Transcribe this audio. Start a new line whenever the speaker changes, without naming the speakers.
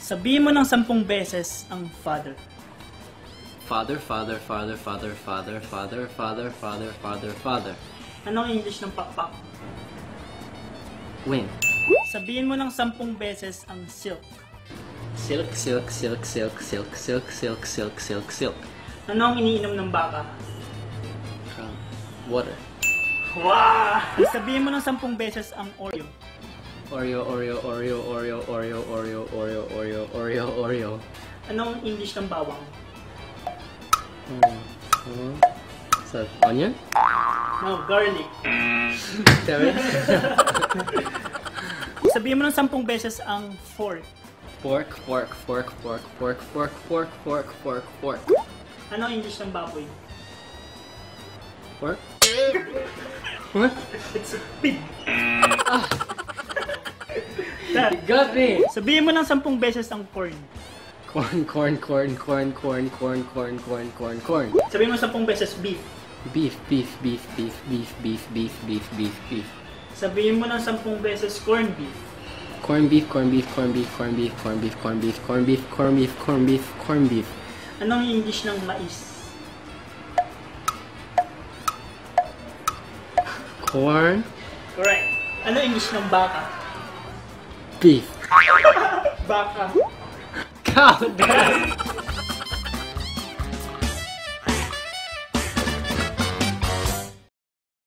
Sabihin mo ng 10 beses ang father.
Father, father, father, father, father, father, father, father, father, father.
Anong English ng pakpak?
Wing.
Sabihin mo ng 10 beses ang silk.
Silk, silk, silk, silk, silk, silk, silk, silk, silk, silk.
Ano ang iniinom ng baka?
Water.
Wow! Sabihin mo ng 10 beses ang Oreo.
Oreo, Oreo, Oreo, Oreo, Oreo, Oreo, Oreo, Oreo, Oreo, Oreo.
Anong English ng bawang?
So, onion?
No, garlic.
Damn it.
Sabihin mo ng 10 beses ang fork.
Fork, fork, fork, fork, fork, fork, fork, fork, fork, fork.
Anong English ng baboy?
Fork? What?
It's a pig.
You got me!
Sabihin mo ng 10 beses ang corn.
Corn, corn, corn, corn, corn, corn, corn, corn, corn, corn.
Sabihin mo 10 beses beef.
Beef, beef, beef, beef, beef, beef, beef, beef, beef, beef.
Sabihin mo ng 10 beses corn beef.
Corn beef, corn beef, corn beef, corn beef, corn beef, corn beef, corn beef, corn beef, corn beef, corn beef.
Anong English ng mais?
Corn?
Correct. Anong English ng baka?
Beef.
Baka.
Cow, damn.